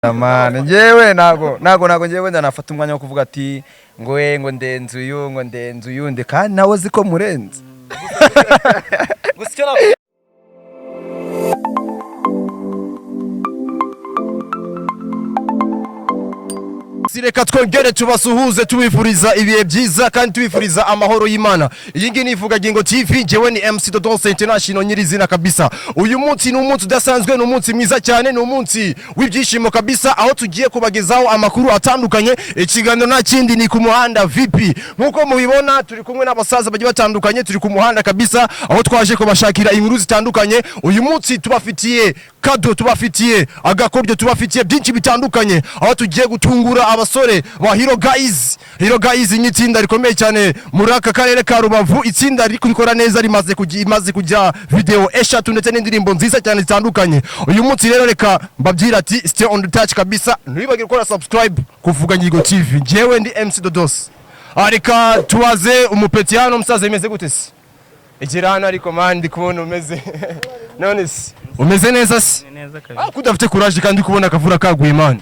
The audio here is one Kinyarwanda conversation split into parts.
Amane njewe nago njewe ndanafata umwanya wo kuvuga ati ngo ndenze uyu kandi nawe ziko murenze Sireka twongere tubasuhuze tubifuriza ibihe byiza kandi tubifuriza amahoro y'Imana. Iyi ngi nivuga Gingo TV, jewe ni MC Dodonse International nyirizina kabisa. Uyu munsi ni umunsi udasanzwe, ni umunsi mwiza cyane, ni umunsi w'ibyishimo kabisa, aho tugiye kubagezaho amakuru atandukanye. Ikiganiro nta kindi ni ku muhanda VIP. Nkuko mubibona turi kumwe n'abasaza bagiye batandukanye, turi ku muhanda kabisa, aho twaje kubashakira inkuru zitandukanye. Uyu munsi tubafitiye kado, tubafitiye agakoryo, tubafitiye byinshi bitandukanye, aho tugiye gutungura abasore ba Hero Guys. Hero Guys ni itsinda rikomeye cyane muri aka karere ka Rubavu. Itsinda riri kubikora neza, rimaze kujya video eshatu ndetse n'indirimbo nziza cyane zitandukanye. Uyu munsi rero reka mbabyira ati stay on the touch kabisa, ntibagire gukora subscribe kuvuga Gingo TV. Jewe ndi MC Dodos. Arika tuwaze umupeti hano, musaza imeze gute se? Igirana ariko man ndi kubona umeze none se umeze neza se? Ni neza kabisa. Kudafite courage kandi kubona akavura kaguye man.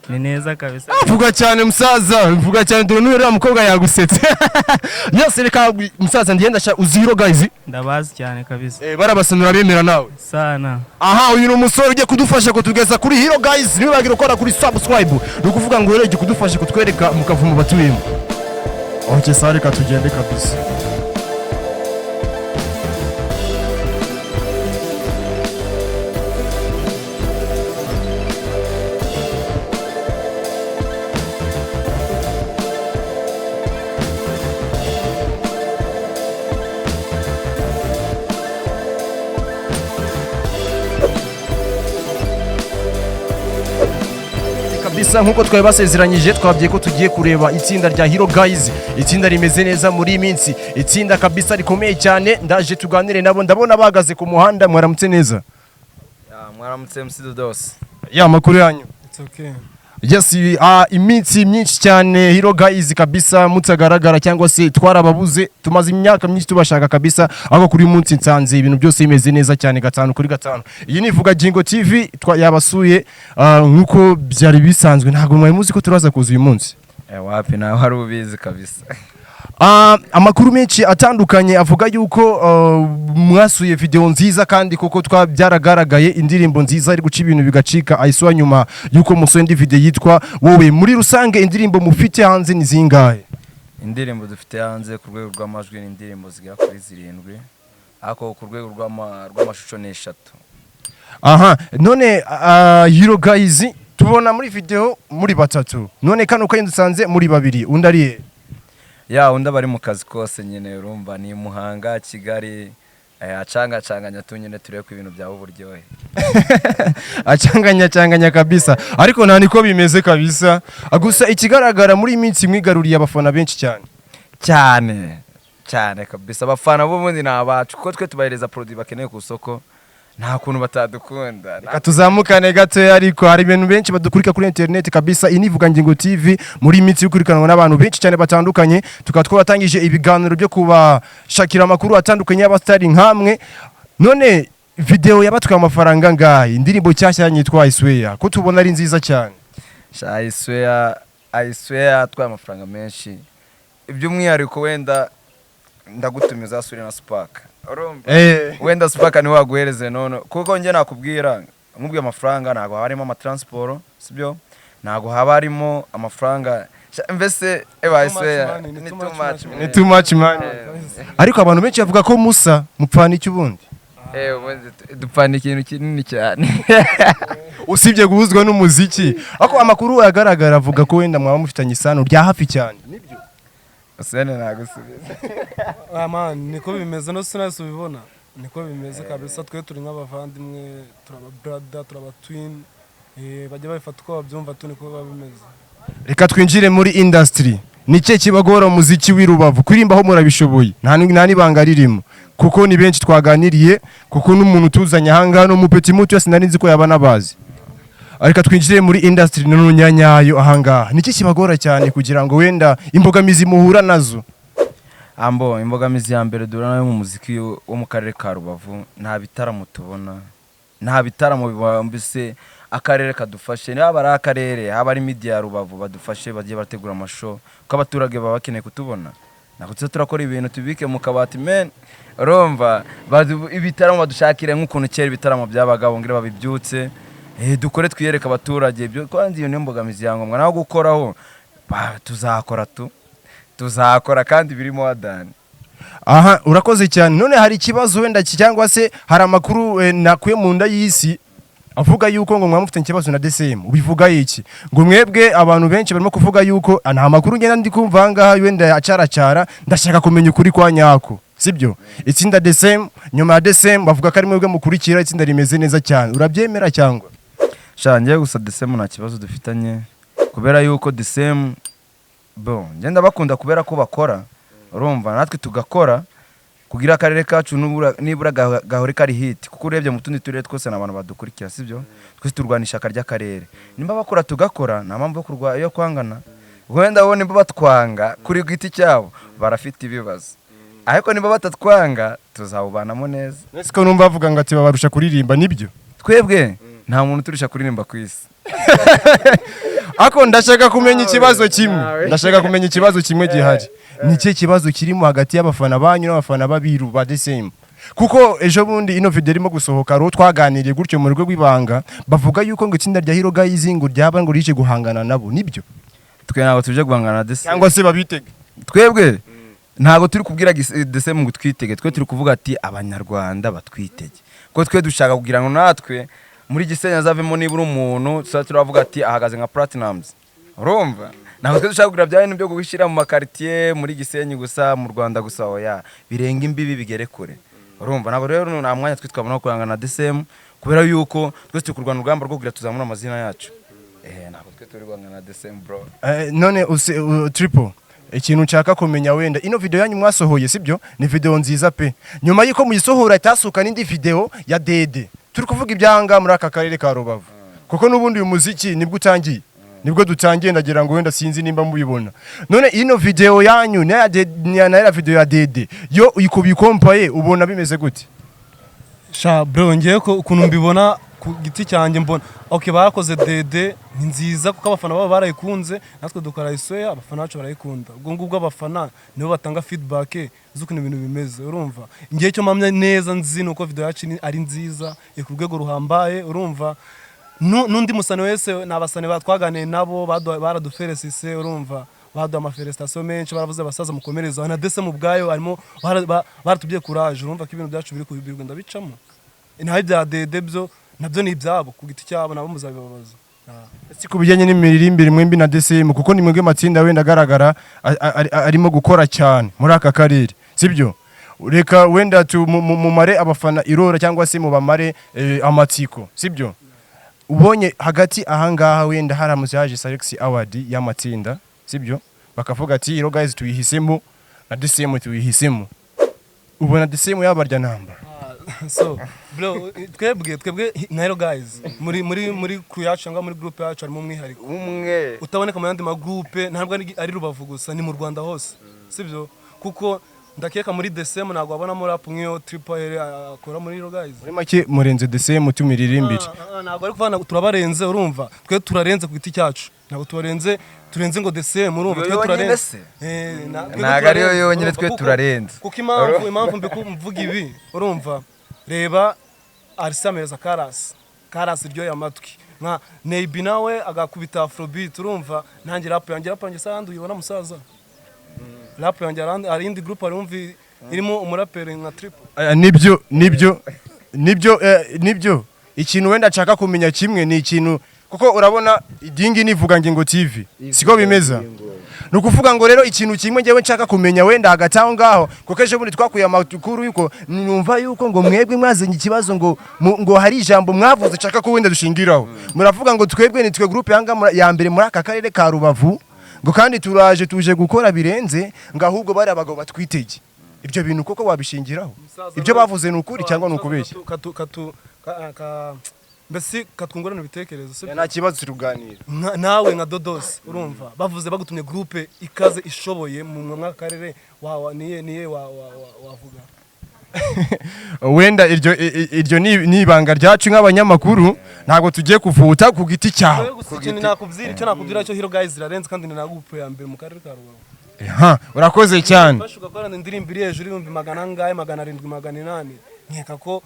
Ni neza kabisa. Vuga cyane musaza, vuga cyane dore n'uriya mukobwa yagusetse. Yose reka musaza ndiyenda uzi Hero Guys? Ndabazi cyane kabisa. Barabasanura bemera nawe. Sana. Aha, uyu ni umusore ugiye kudufasha kutugeza kuri Hero Guys. Ntibagire gukora kuri subscribe. Ni ukuvuga ngo rero kudufasha kutwereka mukavumo batuyemo. Oke sare ka tugende kabisa. Bisa nkuko twari basezeranyije, twabwiye ko tugiye kureba itsinda rya Hero Guys. Itsinda rimeze neza muri iyi minsi, itsinda kabisa rikomeye cyane. Ndaje tuganire nabo, ndabona bahagaze ku muhanda. Mwaramutse neza? Mwaramutse MC Dodos. Makuru yanyu? It's okay. Yes, iminsi myinshi cyane Hero Guys kabisa mutagaragara, cyangwa se twarababuze. Tumaze imyaka myinshi tubashaka kabisa, aho kuri munsi nsanze ibintu byose bimeze neza cyane, 5/5. Iyi nivuga Gingo TV yabasuye nkuko byari bisanzwe. Ntabwo mwari muzi ko turaza kuza uyu munsi. Wapi nawe hari ubizi kabisa. Amakuru menshi atandukanye avuga yuko mwasuye video nziza, kandi koko byaragaragaye indirimbo nziza ari guca ibintu bigacika. Ayiswa nyuma yuko musoye indi video yitwa wowe. Muri rusange indirimbo mufite hanze ni zingahe? Indirimbo dufite hanze ku rwego rw'amajwi ni indirimbo zigera kuri 7, ariko ku rwego rw'amashusho ni 3. Aha, none Hero Guys tubona muri video muri batatu, none kano kayindusanze muri 2. Undi ari undi bari mu kazi kose nyine, urumva ni Muhanga, Kigali, acanganya tunyine turebe ko ibintu byaho uburyohe. Acanganya kabisa, ariko nta niko bimeze kabisa. Gusa ikigaragara muri iminsi mwigaruriye abafana benshi cyane kabisa. Abafana b'ubundi ni abacu, kuko twe tubahereza produit bakeneye ku soko, nta kuntu batadukunda. Reka tuzamukane gato, ariko hari ibintu benshi badukurika kuri internet kabisa. Inivuga Gingo TV muri iminsi y'ukurikanwa n'abantu benshi cyane batandukanye. Tukaba twabatangije ibiganiro byo kubashakira amakuru atandukanye y'abastari nkamwe. None video yabatwaye amafaranga ngahe? Indirimbo cyashya yitwa I Swear ko tubona ari nziza cyane. I Swear twaye amafaranga menshi. Iby'umwihariko wenda ndagutumiza Suri na Spark. Wenda Spark ni waguhereze none, kuko nge nakubwira nkubwiye amafaranga ntago harimo amatransport, sibyo? Ntago haba harimo amafaranga mbese ni too much man. Ariko abantu benshi bavuga ko musa mupfana iki ubundi? Dupfana ikintu kinini cyane. Usibye guhuzwa n'umuziki, ako amakuru agaragara avuga ko wenda mwaba mufitanye isano rya hafi cyane. Nibyo? Usene nagusubiza. Man, niko bimeze no sinasubibona. Niko bimeze kabisa, twe turi nk'abavandimwe, turaba brother, turaba twin. Bajya bafata uko babyumva tu niko babimeze. Reka twinjire muri industry. Nike kibagora umuziki w'Irubavu? Kurimbaho murabishoboye. Nta nibanga ririmo. Kuko ni benshi twaganiriye, kuko n'umuntu tuzanya hanga no mupeti muto yose nari nzi ko yaba nabazi. Ariko twinjire muri industry n'unyanyayo ahanga. Niki kibagora cyane kugira ngo wenda imbogamizi muhura nazo? Imbogamizi ya mbere durana yo mu muziki wo mu karere ka Rubavu, nta bitaramo tubona. Nta bitaramo mbese akarere kadufashe, niba ari akarere haba ari media ya Rubavu badufashe bagiye bategura amashow ko abaturage baba bakeneye kutubona. Nakutse turakora ibintu tubike mu kabati men, urumva ibitaramo badushakire nk'ukuntu kera ibitaramo byabaga bongere babibyutse, dukore twiyereka abaturage ibyo kandi iyo nimbogamizi yangombwa naho gukoraho tuzakora kandi birimo wadani. Aha urakoze cyane. None hari ikibazo wenda cyangwa se hari amakuru nakuye mu nda y'isi avuga yuko ngo mwamufite ikibazo na DCM, ubivuga iki? Ngo mwebwe abantu benshi barimo kuvuga yuko nta makuru ngenda ndi kumva hangaha wenda acaracara, ndashaka kumenya ukuri kwa nyako, sibyo? Itsinda DCM, nyuma ya DCM bavuga ko ari mwebwe mukurikira itsinda rimeze neza cyane, urabyemera cyangwa? Shangiye gusa DCM nta kibazo dufitanye kubera yuko DCM ngenda bakunda kubera ko bakora, urumva natwe tugakora kugira akarere kacu nibura gahore kari hit, kuko urebye mu tundi turere twose n'abantu badukurikira, sibyo? Twese turwanisha akarya akarere, nimba bakora tugakora, nta mpamvu yo kwangana. Wenda bo nimba batwanga kuri giti cyabo barafite ibibazo, ariko nimba batatwanga tuzawubanamo neza. Nese ko numva bavuga ngo ati babarusha kuririmba, nibyo? Twebwe nta muntu turusha kuririmba ku isi. Ako ndashaka kumenya ikibazo kimwe gihari. Niki kibazo kirimo hagati y'abafana banyu n'abafana babiru ba DCM? Kuko ejo bundi ino video irimo gusohoka ro twaganiriye gutyo mu rugo rw'ibanga, bavuga yuko ngo itsinda rya Hero Guys ngo ryaba ngo rije guhangana nabo, nibyo? Twe ntabwo tuje guhangana na DCM cyangwa se babitege. Twebwe ntabwo turi kubwira DCM ngo twitege, twe turi kuvuga ati abanyarwanda batwitege, ko twe dushaka kugira ngo natwe muri Gisenyi azavemo nibura umuntu turavuga ati ahagaze nka Platinums, urumva? Ntabwo twe dushaka kugira bya bintu byo gushyira mu makartier muri Gisenyi gusa, mu Rwanda gusa, oya, birenga imbibi bigere kure, urumva? Ntabwo rero nta mwanya twe twabona kurangana na DCM kubera yuko twese turi kurwana urugamba rwo kugira tuzamura amazina yacu. Ntabwo twe turi kurangana na DCM bro. None Triple, ikintu nshaka kumenya wenda ino video yanyu mwasohoye, sibyo? Ni video nziza pe. Nyuma y'iko muyisohora itasuka n'indi video ya Dede, turi kuvuga ibyanga muri aka karere ka Rubavu, kuko nubundi uyu muziki nibwo dutangiye, ndagira ngo wenda sinzi nimba mubibona. None ino video yanyu na video ya Dede yo uyikubikompaye ubona bimeze gute? Sha bro, ngiye ko ukuntu mbibona ku giti cyanjye mbona okay, barakoze Dede ni nziza kuko abafana baba barayikunze, natwe dukora isoya, abafana bacu barayikunda. Ubwo ngubwo abafana nibo batanga feedback z'ukuntu ibintu bimeze, urumva? Ngiye cyo mpamya neza nzi nuko video yacu ari nziza, ku rwego ruhambaye, urumva? Nundi musane wese nabasane batwaganiye nabo baraduferesise, urumva? Baduha amafelicitation menshi, baravuze basaza mukomereza na DCM ubwayo arimo baratubye courage, urumva ko ibintu byacu biri kubirwa bicamo. Inaho bya Dede byo nabyo ni ibyabo ku giti cyabo, nabo muzabibabaza. Si kubijyanye n'imiririmbire mwembi na DCM, kuko ni mwebwe matsinda wenda agaragara arimo gukora cyane muri aka karere, sibyo? Reka wenda mumare abafana irora cyangwa se mubamare amatsiko, sibyo? Ubonye hagati ahangaha wenda haramutse haje Salax Award y'amatsinda, sibyo? Bakavuga ati Hero Guys tuyihisemo na DCM tuyihisemo, ubona DCM yabarya namba? So bro, twebwe na Hero Guys muri crew yacu cyangwa muri group yacu harimo umwihariko umwe utaboneka mu yandi ma group, ntabwo ari Rubavu gusa, ni mu Rwanda hose, sibyo? Kuko ndakeka muri DCM ntabwo abonamo rap nk'iyo Triple akora muri Hero Guys. Muri make murenze DCM tumiririmbire. Ntabwo ari kuvana turabarenze, urumva? Twe turarenze ku giti cyacu, ntabwo turenze ngo DCM, urumva? Twe turarenze. Ntabwo ari yo yonyine, twe turarenze. Kuko impamvu mvuga ibi, urumva? Reba Arisameza Karasi ryo yamatwi nka Neibi nawe agakubita Afrobeat, urumva? Nanjye rap yanjye sandi uyibona musaza. Rap yanjye ari indi group arumvi irimo umuraperi nka Triple. Nibyo ikintu wenda nshaka kumenya kimwe ni ikintu, kuko urabona idingi nivuga ngo TV siko bimeza. Nukuvuga ngo rero ikintu kimwe ngewe nshaka kumenya wenda hagati aho ngaho, kuko ejo bundi twakuye amakuru yuko numva yuko ngo mwebwe mwazanye ikibazo ngo hari ijambo mwavuze nshaka ko wenda dushingiraho. Muravuga ngo twebwe ni twe group ya mbere muri aka karere ka Rubavu, ngo kandi tuje gukora birenze, ngo ahubwo bari abagabo batwitege. Ibyo bintu koko wabishingiraho? Ibyo bavuze ni ukuri cyangwa ni ukubeshya? Mbese katwungurana ibitekerezo, sibyo? Nta kibazo turuganira. Nawe nka Dodos, urumva? Bavuze bagutumye groupe ikaze ishoboye mu mwaka karere niye wavuga. wenda iryo ni ibanga ryacu nk'abanyamakuru ntabwo tugiye kuvuta ku giti cyawe. Ikintu nakubwira icyo nakubwira cyo Hero Guys irarenze kandi ninagupe ya mbere mu karere ka Rubavu. Urakoze cyane. Bashuka korana indirimbo iri hejuru y'ibihumbi 700 700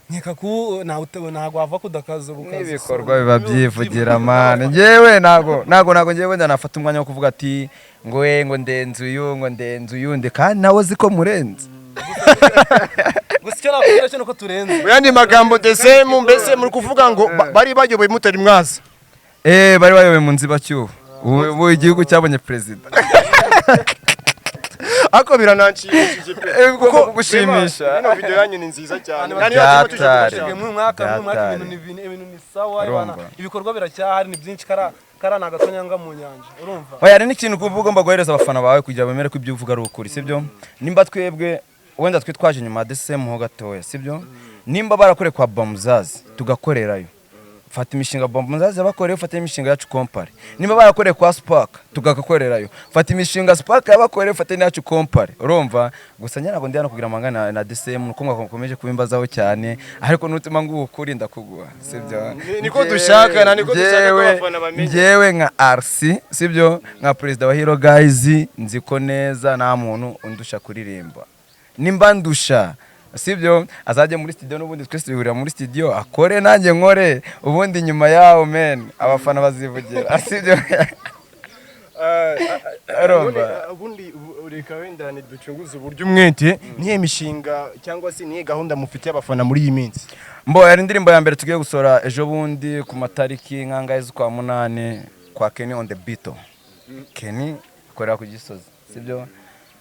nkeka ko ntago wava kudakaza bukazi. Ibikorwa biba byivugira man. Ngewe nago ngewe ndanafata umwanya wo kuvuga ati ngo ndenze uyu nde kandi nawe ziko murenze. Gusa icyo nakubwira cyo nuko turenze. Yandi magambo desemu mbese muri kuvuga ngo bari bayoboye mutari mwaza. Bari bayoboye mu nzibacyuho. Ubu igihugu cyabonye president. Ako birananshimishije kuko gushimisha. Ino video yanyu ni nziza cyane. Nani mu mwaka ibintu ni sawa ibana. Ibikorwa biracyahari ni byinshi kara nagatonyanga mu nyanja. Urumva? Oya ari n'ikintu ugomba guhereza abafana bawe kugira bemere ko ibyo uvuga ari ukuri, sibyo? Nimba twebwe wenda twitwaje nyuma DSM ho gatoya, sibyo? Nimba barakore kwa Bamuzazi tugakorerayo. Fata imishinga Bamuzazi yabakoreye, fata imishinga yacu Compare. Nimba barakoreye kwa Spark tugakorerayo. Fata imishinga Spark yabakoreye, fata yacu Compare. Urumva? Gusa nyana ngo ndiyana kugira amangana na DSM nuko ngakomeje kubimbazaho cyane, ariko nutuma ngo ukuri ndakuguha, sibyo? Niko dushaka na niko dushaka ko abafana bamenye. Ngewe nka RC, sibyo? Nka president wa Hero Guys nziko neza nta muntu undusha kuririmba. Nimba ndusha, sibyo? Azajya muri studio n'ubundi twese tubihurira muri studio akore nanjye nkore ubundi nyuma yawo men abafana bazivugira, sibyo? Ubundi ureka wenda ducunguze uburyo umwete niye mishinga cyangwa se niye gahunda mufite abafana muri iyi minsi. Mbo yari indirimbo ya mbere tugiye gusora ejo bundi ku matariki nkangahe z'ukwa 8 kwa Kenny on the beat. Kenny akorera ku Gisozi, sibyo?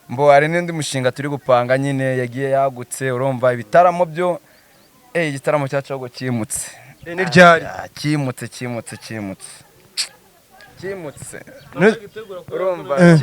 Mbo hari n'indi mushinga turi gupanga nyine yagiye yagutse, urumva ibitaramo byo igitaramo cyacu ahubwo kimutse. Ni ryari? Kimutse. Urumva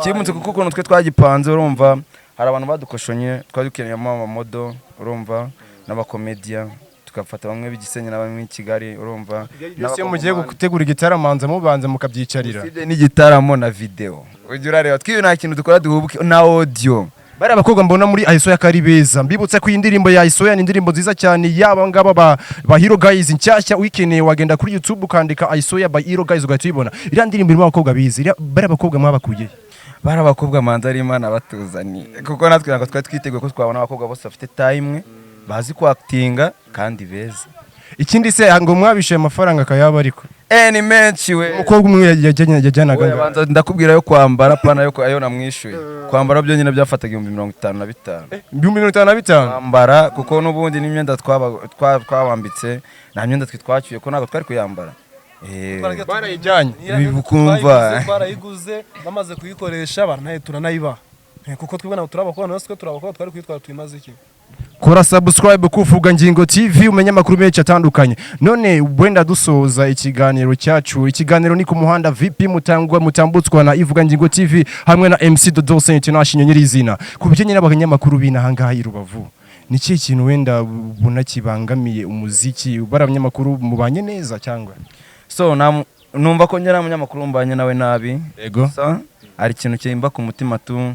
kimutse kuko ukuntu twe twagipanze, urumva hari abantu badukoshonye twadukeneyemo amamodo, urumva n'abakomedia tukafata bamwe b'igisenyi na bamwe Kigali, urumva byose mugiye gutegura igitaramo manza mubanza mukabyicarira. Sibye n'igitaramo na video. Ujye urareba twiyo nta kintu dukora duhubuke na audio. Bari abakobwa mbona muri Aisoya kari beza. Mbibutse ko indirimbo ya Aisoya ni indirimbo nziza cyane yaba ngaba ba Hero Guys nshyashya ukeneye wagenda kuri YouTube ukandika Aisoya by Hero Guys ugahita iriya ndirimbo irimo abakobwa bizi. Bari abakobwa mwabakuye. Bari abakobwa manza ari Imana batuzani. Kuko natwe nako twiteguye ko twabona abakobwa bose bafite time bazi ko actinga kandi beza. Ikindi se ngo mwabishe amafaranga kayaba ariko ni menshi we. Umukobwa umwe yajyanaga banza ndakubwira yo kwambara pana yo ayo namwishuye. Kwambara byo nyine byafataga 55. 55 kwambara kuko nubundi n'imyenda twawambitse nta myenda twitwacyuye ko nago twari kuyambara. Barayijyanye bibukumva barayiguze bamaze kuyikoresha baranaye turanayiba kuko twibona turabakora nose turabakora twari kwitwara twimaze iki. Kora subscribe kuvuga ngingo TV umenya makuru menshi atandukanye. None wenda dusoza ikiganiro cyacu. Ikiganiro ni ku muhanda VP mutambutswa na Ivuga Ngingo TV hamwe na MC Dodo International nyirizina. Kubye nyine abanyamakuru bina hangaha i Rubavu. Ni cyo kintu wenda buna kibangamiye umuziki baranyamakuru mubanye neza cyangwa? So numva ko nyara munyamakuru mbanye nawe nabi. Yego. So ari ikintu cyimba ku mutima tu.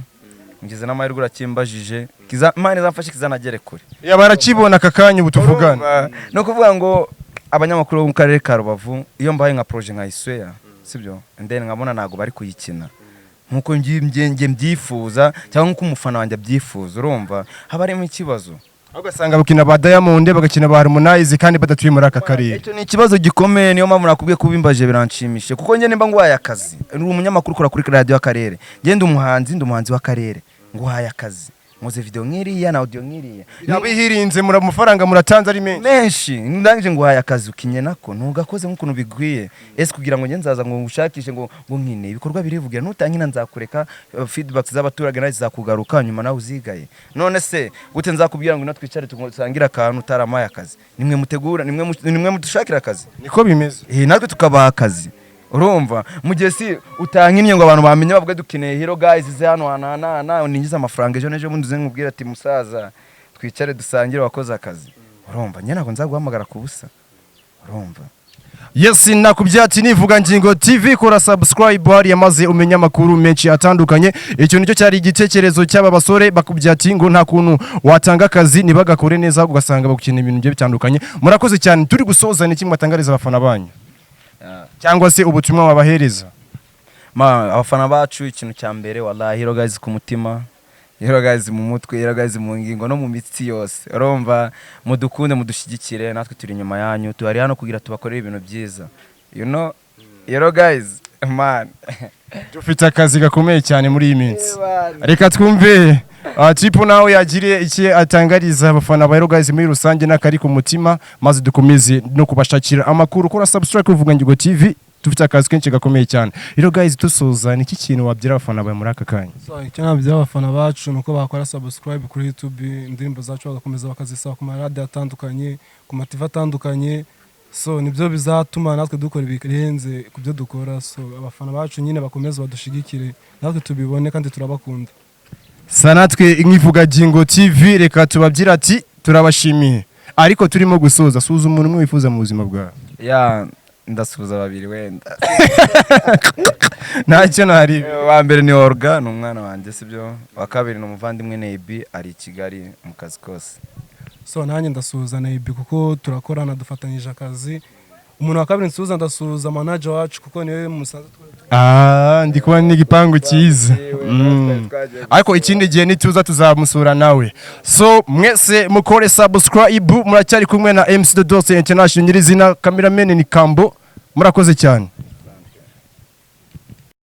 Ngize n'amahirwe urakimbajije Imana izamfashe kizanagere kure. Ya barakibona akakanya ubutuvugana. No kuvuga ngo abanyamakuru mu karere ka Rubavu iyo mbaye nka projet nka Aisoya, sibyo? Ndene nkabona nago bari kuyikina. Nkuko ngiye mbyifuza cyangwa nkuko umufana wanjye abyifuza, urumva haba ari mu kibazo. Ugasanga bakina ba Diamond bagakina ba Harmonize kandi badatuye muri aka karere. Icyo ni ikibazo gikomeye, niyo mpamvu nakubwiye kubimbaje biranshimishe kuko nge nimba ngwaye akazi. Uri umunyamakuru ukora kuri radio y'akarere. Nge ndi umuhanzi w'akarere. Ngwaye akazi. Muze video nkiriya na audio nkiriya. Nabihirinze muri amafaranga muratanze ari menshi. Ndangije ngwaye akazi ukinye nako ntugakoze nk'ukuntu bigwiye. Ese kugira ngo nge nzaza ngo ngushakishe ngo nkine ibikorwa birivugira nutankina nzakureka feedback z'abaturage nazo zakugaruka nyuma nawe uzigaye. None se gute nzakubwira ngo natwicare tusangira akantu utaramaye akazi. Nimwe mutegura nimwe mudushakira akazi. Niko bimeze. Natwe tukabaha akazi. Urumva mugesi utankinye ngo abantu bamenye bavuga dukeneye Hero Guys ze hano na ningiza amafaranga ejo nejo bundi nkubwira ati musaza twicare dusangire wakoze akazi. Urumva nyene nako nzaguhamagara ku busa. Urumva Yes, nakubyati nivuga ngingo TV, kora subscribe hari yamaze umenya makuru menshi atandukanye. Icyo nicyo cyari igitekerezo cy'aba basore bakubyati ngo nta kuntu watanga akazi nibagakore neza ugasanga bakukina ibintu bye bitandukanye. Murakoze cyane, turi gusoza ni kimwe atangariza abafana banyu cyangwa se ubutumwa wabahereza. Abafana bacu ikintu cya mbere wallahi Hero Guys ku mutima, Hero Guys mu mutwe, Hero Guys mu ngingo no mu mitsi yose. Urumva mudukunde mudushigikire, natwe turi inyuma yanyu, tuhari hano kugira tubakorere ibintu byiza. You know Hero Guys man Dufite akazi gakomeye cyane muri iyi minsi. Reka twumve Tripo nawe yagiriye iki atangariza abafana ba Hero Guys muri rusange n'akari ku mutima, maze dukomeze no kubashakira amakuru. Kora subscribe kuvuga ngingo TV, dufite akazi kenshi gakomeye cyane. Hero Guys tusoza niki kintu wabyira abafana ba muri aka kanya? So icyo nabyira abafana bacu nuko bakora subscribe kuri YouTube, indirimbo zacu bagakomeza bakazisaba ku radio atandukanye, ku mativa atandukanye. So nibyo bizatuma natwe dukora ibirenze ku byo dukora. So abafana bacu nyine bakomeza badushigikire, natwe tubibone kandi turabakunda. Sanatwe nkivuga Jingo TV, reka tubabyira ati turabashimiye. Ariko turimo gusoza, suza umuntu umwe wifuza mu buzima bwawe. Ndasubiza babiri wenda. Ntacyo nari. Wa mbere ni Orga, ni umwana wanjye sibyo. Wa kabiri ni umuvandimwe Neibi ari i Kigali mu kazi kose. So nanjye ndasuhuza Neibi kuko turakorana dufatanyije akazi. Umuntu wa kabiri nsuhuza ndasuhuza manager wacu kuko niwe musaza ndi kubona n'igipangu cyiza. Ariko ikindi gihe nituza tuzamusura nawe. So mwese mukore subscribe, muracyari kumwe na MC The Dose International nyirizina, cameraman ni Kambo. Murakoze cyane.